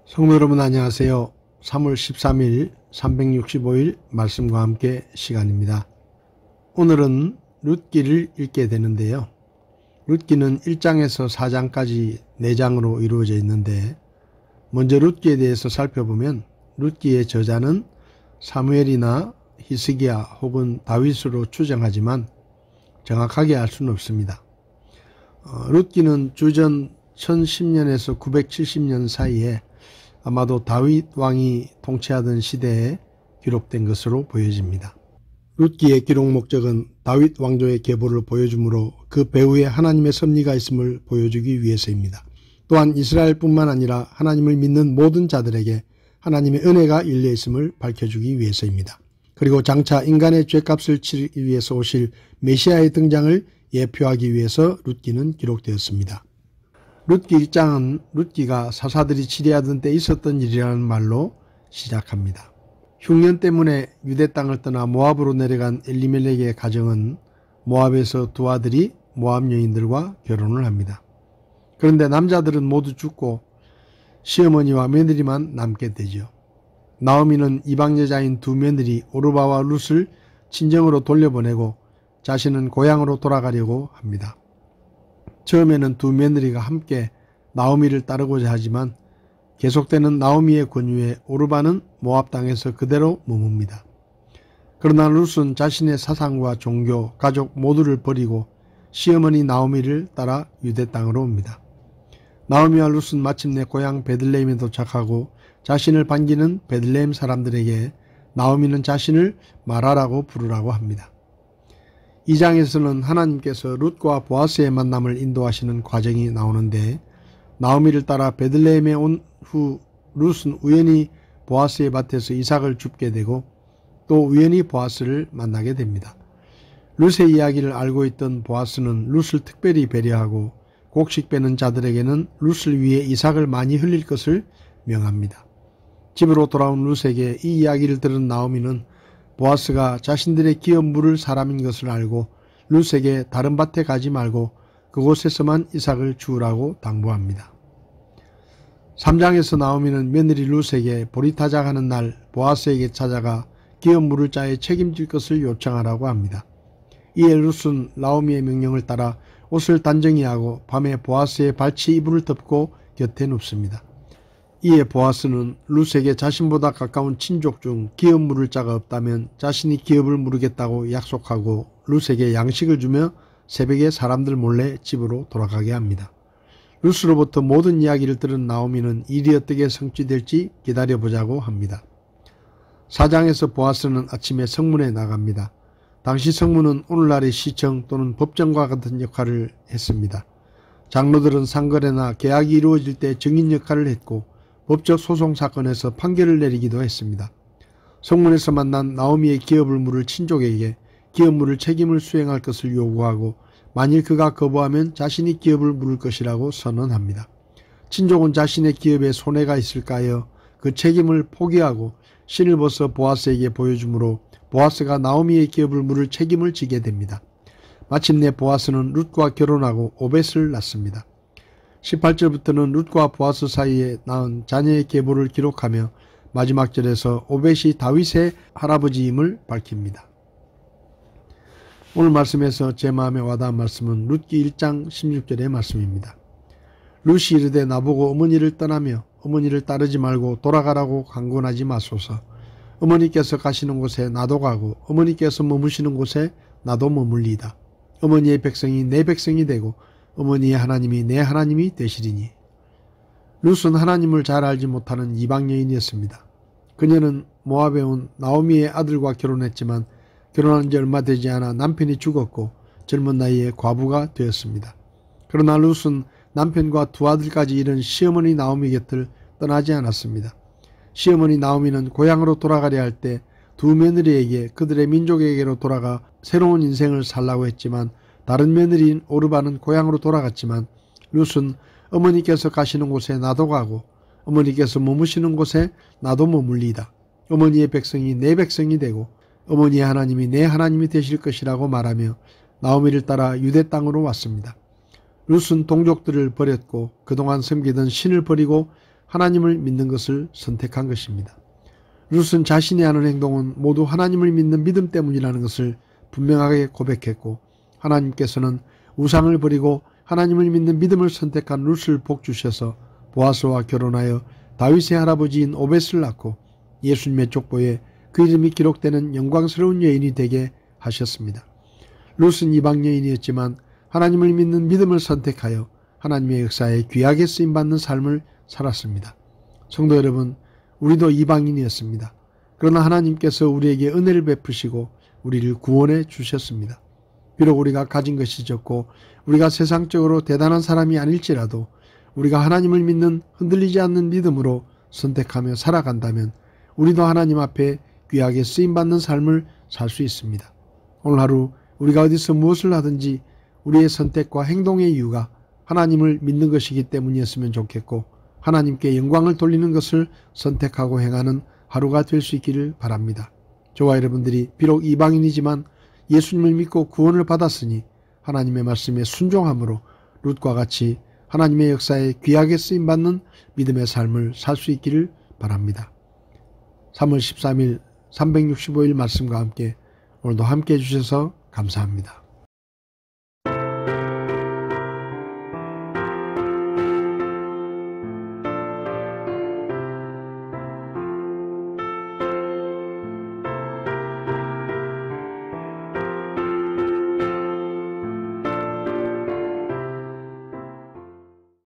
성도 여러분 안녕하세요. 3월 13일 365일 말씀과 함께 시간입니다. 오늘은 룻기를 읽게 되는데요. 룻기는 1장에서 4장까지 4장으로 이루어져 있는데 먼저 룻기에 대해서 살펴보면 룻기의 저자는 사무엘이나 히스기야 혹은 다윗으로 추정하지만 정확하게 알 수는 없습니다. 룻기는 주전 1010년에서 970년 사이에 아마도 다윗 왕이 통치하던 시대에 기록된 것으로 보여집니다. 룻기의 기록 목적은 다윗 왕조의 계보를 보여주므로 그 배후에 하나님의 섭리가 있음을 보여주기 위해서입니다. 또한 이스라엘뿐만 아니라 하나님을 믿는 모든 자들에게 하나님의 은혜가 일려 있음을 밝혀주기 위해서입니다. 그리고 장차 인간의 죄값을 치르기 위해서 오실 메시아의 등장을 예표하기 위해서 룻기는 기록되었습니다. 룻기 1장은 룻기가 사사들이 치리하던 때 있었던 일이라는 말로 시작합니다. 흉년 때문에 유대 땅을 떠나 모압으로 내려간 엘리멜렉의 가정은 모압에서 두 아들이 모압 여인들과 결혼을 합니다. 그런데 남자들은 모두 죽고 시어머니와 며느리만 남게 되죠. 나오미는 이방 여자인 두 며느리 오르바와 룻을 친정으로 돌려보내고 자신은 고향으로 돌아가려고 합니다. 처음에는 두 며느리가 함께 나오미를 따르고자 하지만 계속되는 나오미의 권유에 오르바는 모압 땅에서 그대로 머뭅니다. 그러나 룻은 자신의 사상과 종교, 가족 모두를 버리고 시어머니 나오미를 따라 유대 땅으로 옵니다. 나오미와 룻은 마침내 고향 베들레헴에 도착하고 자신을 반기는 베들레헴 사람들에게 나오미는 자신을 마라라고 부르라고 합니다. 2장에서는 하나님께서 룻과 보아스의 만남을 인도하시는 과정이 나오는데 나오미를 따라 베들레헴에 온 후 룻은 우연히 보아스의 밭에서 이삭을 줍게 되고 또 우연히 보아스를 만나게 됩니다. 룻의 이야기를 알고 있던 보아스는 룻을 특별히 배려하고 곡식 빼는 자들에게는 룻을 위해 이삭을 많이 흘릴 것을 명합니다. 집으로 돌아온 룻에게 이 이야기를 들은 나오미는 보아스가 자신들의 기업 물을 사람인 것을 알고 룻에게 다른 밭에 가지 말고 그곳에서만 이삭을 주우라고 당부합니다. 3장에서 나오미는 며느리 룻에게 보리타작하는 날 보아스에게 찾아가 기업 물을 자에 책임질 것을 요청하라고 합니다. 이에 룻은 나오미의 명령을 따라 옷을 단정히 하고 밤에 보아스의 발치 이불을 덮고 곁에 눕습니다. 이에 보아스는 룻에게 자신보다 가까운 친족 중 기업 물을 자가 없다면 자신이 기업을 물으겠다고 약속하고 룻에게 양식을 주며 새벽에 사람들 몰래 집으로 돌아가게 합니다. 룻으로부터 모든 이야기를 들은 나오미는 일이 어떻게 성취될지 기다려보자고 합니다. 4장에서 보아스는 아침에 성문에 나갑니다. 당시 성문은 오늘날의 시청 또는 법정과 같은 역할을 했습니다. 장로들은 상거래나 계약이 이루어질 때 증인 역할을 했고 법적 소송 사건에서 판결을 내리기도 했습니다. 성문에서 만난 나오미의 기업을 물을 친족에게 기업 물을 책임을 수행할 것을 요구하고 만일 그가 거부하면 자신이 기업을 물을 것이라고 선언합니다. 친족은 자신의 기업에 손해가 있을까 하여 그 책임을 포기하고 신을 벗어 보아스에게 보여주므로 보아스가 나오미의 기업을 물을 책임을 지게 됩니다. 마침내 보아스는 룻과 결혼하고 오벳을 낳습니다. 18절부터는 룻과 보아스 사이에 낳은 자녀의 계보를 기록하며 마지막 절에서 오벳이 다윗의 할아버지임을 밝힙니다. 오늘 말씀에서 제 마음에 와닿은 말씀은 룻기 1장 16절의 말씀입니다. 룻이 이르되 나보고 어머니를 떠나며 어머니를 따르지 말고 돌아가라고 강권하지 마소서. 어머니께서 가시는 곳에 나도 가고 어머니께서 머무시는 곳에 나도 머물리이다. 어머니의 백성이 내 백성이 되고 어머니의 하나님이 내 하나님이 되시리니. 룻은 하나님을 잘 알지 못하는 이방 여인이었습니다. 그녀는 모압에 온 나오미의 아들과 결혼했지만 결혼한 지 얼마 되지 않아 남편이 죽었고 젊은 나이에 과부가 되었습니다. 그러나 룻은 남편과 두 아들까지 잃은 시어머니 나오미 곁을 떠나지 않았습니다. 시어머니 나오미는 고향으로 돌아가려 할 때 두 며느리에게 그들의 민족에게로 돌아가 새로운 인생을 살라고 했지만 다른 며느리인 오르바는 고향으로 돌아갔지만 룻은 어머니께서 가시는 곳에 나도 가고 어머니께서 머무시는 곳에 나도 머물리이다. 어머니의 백성이 내 백성이 되고 어머니의 하나님이 내 하나님이 되실 것이라고 말하며 나오미를 따라 유대 땅으로 왔습니다. 룻은 동족들을 버렸고 그동안 섬기던 신을 버리고 하나님을 믿는 것을 선택한 것입니다. 룻은 자신이 하는 행동은 모두 하나님을 믿는 믿음 때문이라는 것을 분명하게 고백했고 하나님께서는 우상을 버리고 하나님을 믿는 믿음을 선택한 룻을 복주셔서 보아스와 결혼하여 다윗의 할아버지인 오벳을 낳고 예수님의 족보에 그 이름이 기록되는 영광스러운 여인이 되게 하셨습니다. 룻은 이방 여인이었지만 하나님을 믿는 믿음을 선택하여 하나님의 역사에 귀하게 쓰임받는 삶을 살았습니다. 성도 여러분, 우리도 이방인이었습니다. 그러나 하나님께서 우리에게 은혜를 베푸시고 우리를 구원해 주셨습니다. 비록 우리가 가진 것이 적고 우리가 세상적으로 대단한 사람이 아닐지라도 우리가 하나님을 믿는 흔들리지 않는 믿음으로 선택하며 살아간다면 우리도 하나님 앞에 귀하게 쓰임받는 삶을 살 수 있습니다. 오늘 하루 우리가 어디서 무엇을 하든지 우리의 선택과 행동의 이유가 하나님을 믿는 것이기 때문이었으면 좋겠고 하나님께 영광을 돌리는 것을 선택하고 행하는 하루가 될 수 있기를 바랍니다. 저와 여러분들이 비록 이방인이지만 예수님을 믿고 구원을 받았으니 하나님의 말씀에 순종함으로 룻과 같이 하나님의 역사에 귀하게 쓰임받는 믿음의 삶을 살 수 있기를 바랍니다. 3월 13일 365일 말씀과 함께 오늘도 함께 해주셔서 감사합니다.